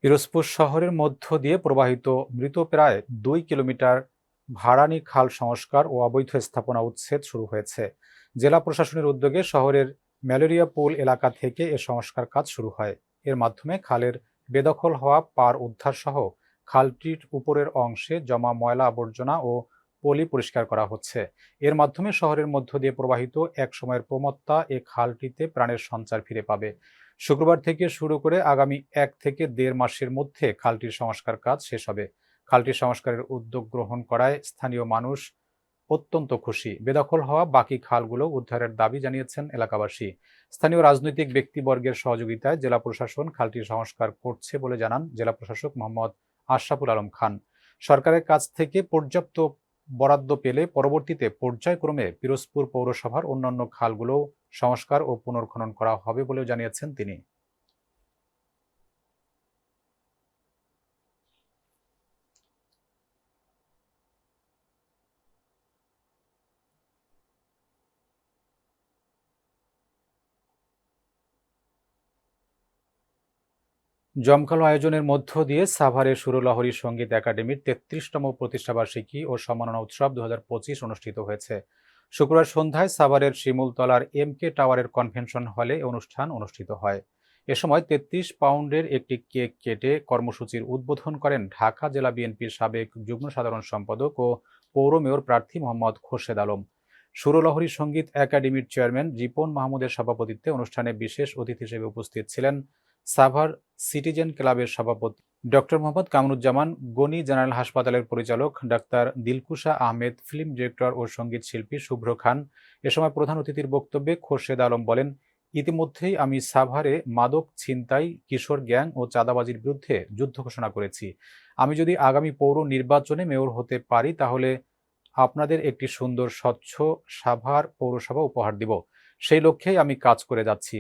পিরোজপুর শহরের মধ্য দিয়ে প্রবাহিত মৃতপ্রায় ২ কিলোমিটার ভাড়ানী খাল সংস্কার ও অবৈধ স্থাপনা উচ্ছেদ শুরু হয়েছে। জেলা প্রশাসনের উদ্যোগে শহরের ম্যালেরিয়া পুল এলাকা থেকে এ সংস্কার কাজ শুরু হয়। এর মাধ্যমে খালের বেদখল হওয়া পার উদ্ধার সহ খালটির উপরের অংশে জমা ময়লা আবর্জনা ও পলি পরিষ্কার করা হচ্ছে। এর মাধ্যমে শহরের মধ্য দিয়ে প্রবাহিত এক সময়ের প্রমত্তা এ খালটিতে প্রাণের সঞ্চার ফিরে পাবে। শুক্রবার থেকে শুরু করে আগামী ১ থেকে ১.৫ মাসের মধ্যে খালটির সংস্কার কাজ শেষ হবে। খালটির সংস্কারের উদ্যোগ গ্রহণ করায় স্থানীয় মানুষ অত্যন্ত খুশি। বেদখল হওয়া বাকি খালগুলো উদ্ধারের দাবি জানিয়েছেন এলাকাবাসী। স্থানীয় রাজনৈতিক ব্যক্তিবর্গের সহযোগিতায় জেলা প্রশাসন খালটির সংস্কার করছে বলে জানান জেলা প্রশাসক মোহাম্মদ আশরাফুল আলম খান। সরকারের কাছ থেকে পর্যাপ্ত বরাদ্দ পেলে পরবর্তীতে পর্যায়ক্রমে পিরোজপুর পৌরসভার অন্যান্য খালগুলো সংস্কার ও পুনর্খনন করা হবে বলেও জানিয়েছেন তিনি। জমকালো আয়োজনের মধ্য দিয়ে সাভারে সুরলহরী সঙ্গীত একাডেমির ৩৩তম প্রতিষ্ঠাবার্ষিকী ও সম্মাননা উৎসব ২০২৫ অনুষ্ঠিত হয়েছে। শুক্রবার সন্ধ্যায় সাভারের শিমুলতলার MK টাওয়ারের কনভেনশন হলে অনুষ্ঠান অনুষ্ঠিত হয়। এ সময় ৩৩ পাউন্ডের একটি কেক কেটে কর্মসূচির উদ্বোধন করেন ঢাকা জেলা বিএনপির সাবেক যুগ্ম সাধারণ সম্পাদক ও পৌর মেয়র প্রার্থী মোহাম্মদ খোরশেদ আলম। সুরলহরী সঙ্গীত একাডেমির চেয়ারম্যান রিপন মাহমুদের সভাপতিত্বে অনুষ্ঠানে বিশেষ অতিথি হিসেবে উপস্থিত ছিলেন সাভার সিটিজেন ক্লাবের সভাপতি ডক্টর মোহাম্মদ কামরুজ্জামান, গনি জেনারেল হাসপাতালের পরিচালক doctor Dilkusha Ahmed, film director ও সঙ্গীত শিল্পী শুভ্র খান। এ সময় প্রধান অতিথির বক্তব্যে খোরশেদ আলম বলেন, ইতিমধ্যেই আমি সাভারে মাদক ছিনতাই, কিশোর গ্যাং ও চাঁদাবাজির বিরুদ্ধে যুদ্ধ ঘোষণা করেছি। আমি যদি আগামী পৌর নির্বাচনে মেয়র হতে পারি তাহলে আপনাদের একটি সুন্দর স্বচ্ছ সাভার পৌরসভা উপহার দিব। সেই লক্ষ্যেই আমি কাজ করে যাচ্ছি।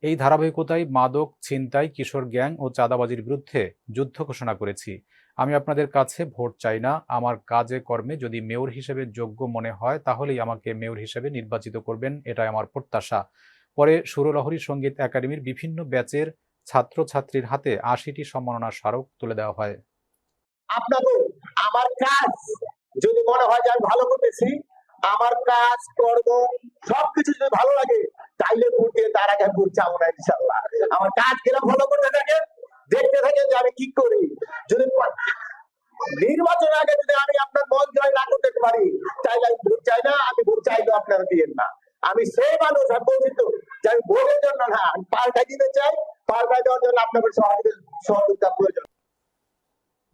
এই ধারাবাহিকতায় মাদক ছিনতাই, কিশোর গ্যাং ও চাঁদাবাজির বিরুদ্ধে যুদ্ধ ঘোষণা করেছি। আমি আপনাদের কাছে ভোট চাই না। আমার কাজে কর্মে যদি মেয়র হিসেবে যোগ্য মনে হয় তাহলেই আমাকে মেয়র হিসেবে নির্বাচিত করবেন, এটাই আমার প্রত্যাশা। পরে সুরলহরী সঙ্গীত একাডেমির বিভিন্ন ব্যাচের ছাত্রছাত্রীর হাতে ৮০টি সম্মাননা স্মারক তুলে দেওয়া হয়। আপনাদের আমার কাজ যদি মনে হয় যে আমি ভালো করতেছি, আমার কাজ কর্ম সবকিছু যদি ভালো লাগে তাইলে ভোট দিয়ে তার আগে ভোট চাবো না ইনশাল্লাহ। আমার কাজ গেলে ফলো করতে থাকেন, দেখতে থাকেন যে আমি কি করি। যদি নির্বাচন আগে যদি আমি আপনার মন জয় না করতে পারি তাইলে আমি ভোট চাই না। আমি ভোট চাইলে আপনারা দিয়েন না। আমি সেই মানুষ, আমি বলছি তো যে আমি ভোটের জন্য না, আমি পাল্টা দিতে চাই। পাল্টা দেওয়ার জন্য আপনাদের সহযোগিতা প্রয়োজন।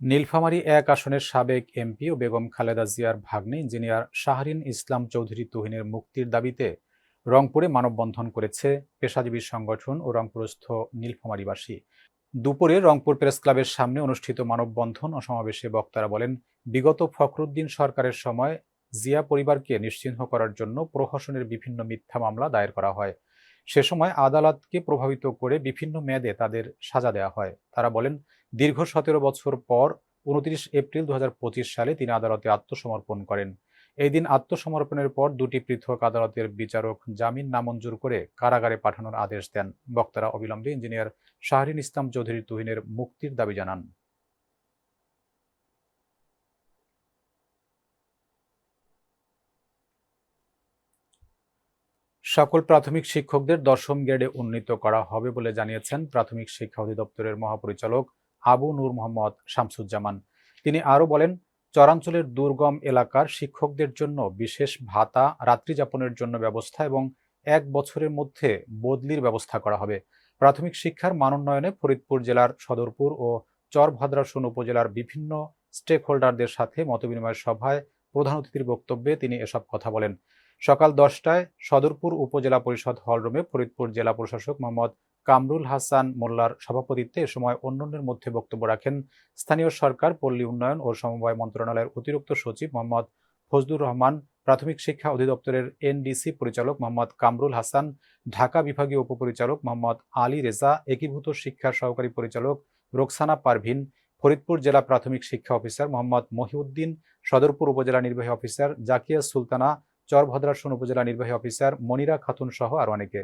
নীলফামারী ১ আসনের সাবেক এমপি ও বেগম খালেদা জিয়ার ভাগ্নে ইঞ্জিনিয়ার শাহরিন ইসলাম চৌধুরী তুহিনের মুক্তির দাবিতে রংপুরে মানববন্ধন করেছে পেশাজীবী সংগঠন ও রংপুরস্থ নীলফামারীবাসী। দুপুরে রংপুর প্রেস ক্লাবের সামনে অনুষ্ঠিত মানববন্ধন ও সমাবেশে বক্তারা বলেন, বিগত ফখরুদ্দিন সরকারের সময় জিয়া পরিবারকে নিশ্চিহ্ন করার জন্য প্রহসনের বিভিন্ন মিথ্যা মামলা দায়ের করা হয়। সে সময় আদালতকে প্রভাবিত করে বিভিন্ন মেয়াদে তাদের সাজা দেওয়া হয়। তারা বলেন, দীর্ঘ ১৭ বছর পর ২৯ এপ্রিল ২০২৫ সালে তিনি আদালতে আত্মসমর্পণ করেন। এই দিন আত্মসমর্পণের পর দুটি পৃথক আদালতের বিচারক জামিন নামঞ্জুর করে কারাগারে পাঠানোর আদেশ দেন। বক্তারা অবিলম্বে ইঞ্জিনিয়ার শাহরিন ইসলাম চৌধুরী তুহিনের মুক্তির দাবি জানান। সকল প্রাথমিক শিক্ষকদের ১০ম গ্রেডে উন্নীত করা হবে বলে জানিয়েছেন প্রাথমিক শিক্ষা অধিদপ্তরের মহাপরিচালক আবু নূর মোহাম্মদ শামসুজ্জামান। তিনি আরও বলেন, চরাঞ্চলের দুর্গম এলাকার শিক্ষকদের জন্য বিশেষ ভাতা, রাত্রি যাপনের জন্য ব্যবস্থা এবং ১ বছরের মধ্যে বদলির ব্যবস্থা করা হবে। প্রাথমিক শিক্ষার মানোন্নয়নে ফরিদপুর জেলার সদরপুর ও চরভদ্রাসন উপজেলার বিভিন্ন স্টেকহোল্ডারদের সাথে মতবিনিময় সভায় প্রধান অতিথির বক্তব্যে তিনি এসব কথা বলেন। সকাল ১০টায় সদরপুর উপজেলা পরিষদ হলরুমে ফরিদপুর জেলা প্রশাসক মোহাম্মদ কামরুল হাসান মোল্লার সভাপতিত্বে এ সময় অন্যান্যের মধ্যে বক্তব্য রাখেন স্থানীয় সরকার, পল্লী উন্নয়ন ও সমবায় মন্ত্রণালয়ের অতিরিক্ত সচিব মোহাম্মদ ফজলুর রহমান, প্রাথমিক শিক্ষা অধিদপ্তরের NDC পরিচালক মোহাম্মদ কামরুল হাসান, ঢাকা বিভাগীয় উপপরিচালক মোহাম্মদ আলী রেজা, একীভূত শিক্ষার সহকারী পরিচালক রোকসানা পারভিন, ফরিদপুর জেলা প্রাথমিক শিক্ষা অফিসার মোহাম্মদ মহিউদ্দিন, সদরপুর উপজেলা নির্বাহী অফিসার জাকিয়া সুলতানা, চরভদ্রাসন উপজেলা নির্বাহী অফিসার মনিরা খাতুন সহ আরও অনেকে।